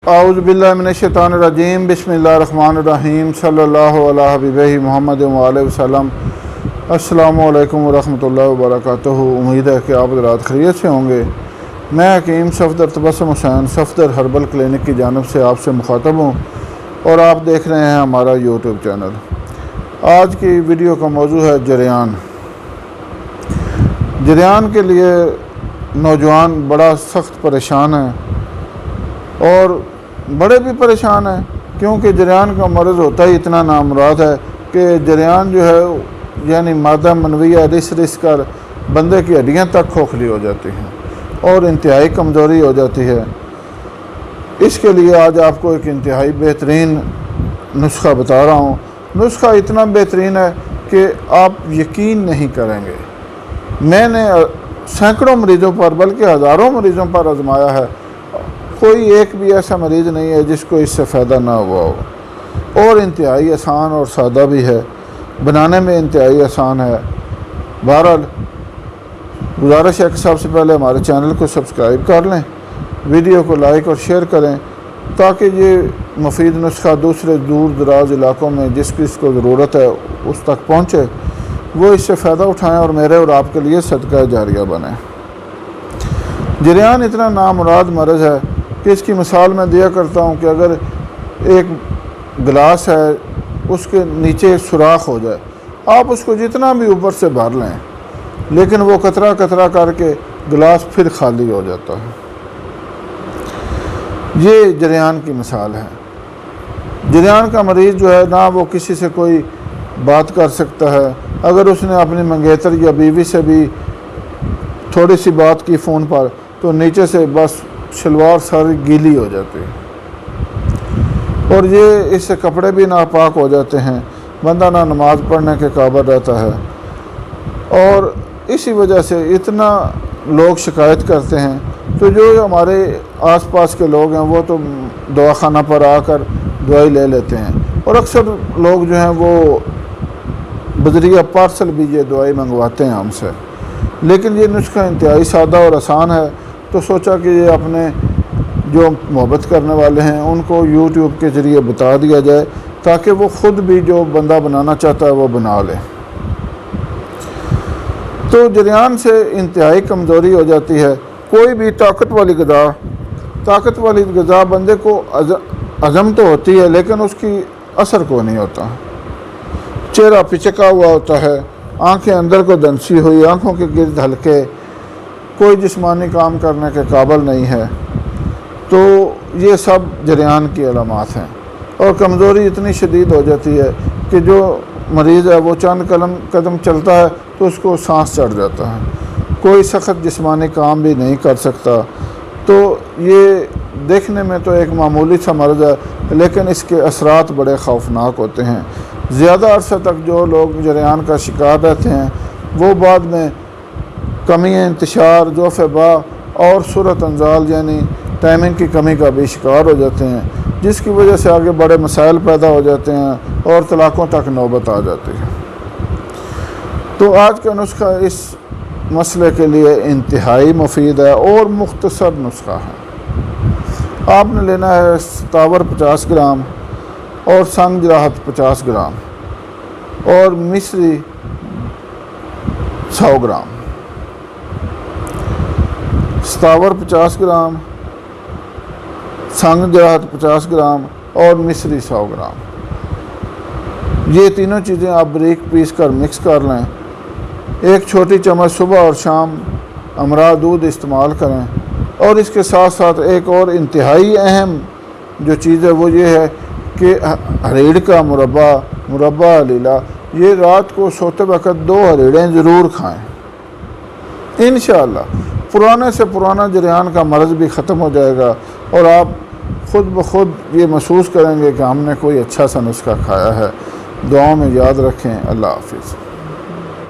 اعوذ باللہ من الشیطان الرجیم بسم اللہ الرحمن الرحیم صلی اللہ علیہ حبیبہ محمد وآلہ وسلم۔ السلام علیکم ورحمۃ اللہ وبرکاتہ۔ امید ہے کہ آپ حضرات خیریت سے ہوں گے۔ میں حکیم صفدر تبسم حسین صفدر ہربل کلینک کی جانب سے آپ سے مخاطب ہوں اور آپ دیکھ رہے ہیں ہمارا یوٹیوب چینل۔ آج کی ویڈیو کا موضوع ہے جریان۔ جریان کے لیے نوجوان بڑا سخت پریشان ہیں اور بڑے بھی پریشان ہیں، کیونکہ جریان کا مرض ہوتا ہی اتنا نامراد ہے کہ جریان جو ہے یعنی مادہ منویہ رس کر بندے کی ہڈیاں تک کھوکھلی ہو جاتی ہیں اور انتہائی کمزوری ہو جاتی ہے۔ اس کے لیے آج آپ کو ایک انتہائی بہترین نسخہ بتا رہا ہوں۔ نسخہ اتنا بہترین ہے کہ آپ یقین نہیں کریں گے۔ میں نے سینکڑوں مریضوں پر بلکہ ہزاروں مریضوں پر آزمایا ہے، کوئی ایک بھی ایسا مریض نہیں ہے جس کو اس سے فائدہ نہ ہوا ہو، اور انتہائی آسان اور سادہ بھی ہے، بنانے میں انتہائی آسان ہے۔ بہرحال گزارش ہے کہ سب سے پہلے ہمارے چینل کو سبسکرائب کر لیں، ویڈیو کو لائک اور شیئر کریں تاکہ یہ مفید نسخہ دوسرے دور دراز علاقوں میں جس کو ضرورت ہے اس تک پہنچے، وہ اس سے فائدہ اٹھائیں اور میرے اور آپ کے لیے صدقہ جاریہ بنے۔ جریان اتنا نامراد مرض ہے کہ اس کی مثال میں دیا کرتا ہوں کہ اگر ایک گلاس ہے، اس کے نیچے سوراخ ہو جائے، آپ اس کو جتنا بھی اوپر سے بھر لیں لیکن وہ قطرہ قطرہ کر کے گلاس پھر خالی ہو جاتا ہے۔ یہ جریان کی مثال ہے۔ جریان کا مریض جو ہے نہ وہ کسی سے کوئی بات کر سکتا ہے، اگر اس نے اپنی منگیتر یا بیوی سے بھی تھوڑی سی بات کی فون پر تو نیچے سے بس شلوار ساری گیلی ہو جاتی ہے، اور یہ اس سے کپڑے بھی ناپاک ہو جاتے ہیں، بندہ نہ نماز پڑھنے کے قابل رہتا ہے، اور اسی وجہ سے اتنا لوگ شکایت کرتے ہیں۔ تو جو ہمارے آس پاس کے لوگ ہیں وہ تو دواخانہ پر آ کر دوائی لے لیتے ہیں، اور اکثر لوگ جو ہیں وہ بذریعہ پارسل بھی یہ دوائی منگواتے ہیں ہم سے، لیکن یہ نسخہ انتہائی سادہ اور آسان ہے، تو سوچا کہ یہ اپنے جو محبت کرنے والے ہیں ان کو یوٹیوب کے ذریعے بتا دیا جائے تاکہ وہ خود بھی جو بندہ بنانا چاہتا ہے وہ بنا لے۔ تو جریان سے انتہائی کمزوری ہو جاتی ہے۔ کوئی بھی طاقت والی غذا بندے کو ہضم تو ہوتی ہے لیکن اس کی اثر کو نہیں ہوتا، چہرہ پچکا ہوا ہوتا ہے، آنکھیں اندر کو دھنسی ہوئی، آنکھوں کے گرد ہلکے، کوئی جسمانی کام کرنے کے قابل نہیں ہے۔ تو یہ سب جریان کی علامات ہیں، اور کمزوری اتنی شدید ہو جاتی ہے کہ جو مریض ہے وہ چند قدم چلتا ہے تو اس کو سانس چڑھ جاتا ہے، کوئی سخت جسمانی کام بھی نہیں کر سکتا۔ تو یہ دیکھنے میں تو ایک معمولی سا مرض ہے لیکن اس کے اثرات بڑے خوفناک ہوتے ہیں۔ زیادہ عرصہ تک جو لوگ جریان کا شکار رہتے ہیں وہ بعد میں کمی انتشار، جوف با اور صورت انزال یعنی ٹائمنگ کی کمی کا بھی شکار ہو جاتے ہیں، جس کی وجہ سے آگے بڑے مسائل پیدا ہو جاتے ہیں اور طلاقوں تک نوبت آ جاتی ہے۔ تو آج کا نسخہ اس مسئلے کے لیے انتہائی مفید ہے اور مختصر نسخہ ہے۔ آپ نے لینا ہے ستاور 50 گرام اور سنگ جراحت 50 گرام اور مصری 100 گرام۔ ستاور 50 گرام، سنگ جراحت 50 گرام اور مصری 100 گرام۔ یہ تینوں چیزیں آپ باریک پیس کر مکس کر لیں۔ ایک چھوٹی چمچ صبح اور شام امرا دودھ استعمال کریں، اور اس کے ساتھ ساتھ ایک اور انتہائی اہم جو چیز ہے وہ یہ ہے کہ ہریڑ کا مربع علیلہ، یہ رات کو سوتے وقت 2 ہریڑیں ضرور کھائیں۔ انشاءاللہ پرانے سے پرانا جریان کا مرض بھی ختم ہو جائے گا، اور آپ خود بخود یہ محسوس کریں گے کہ ہم نے کوئی اچھا سا نسخہ کھایا ہے۔ دعاؤں میں یاد رکھیں۔ اللہ حافظ۔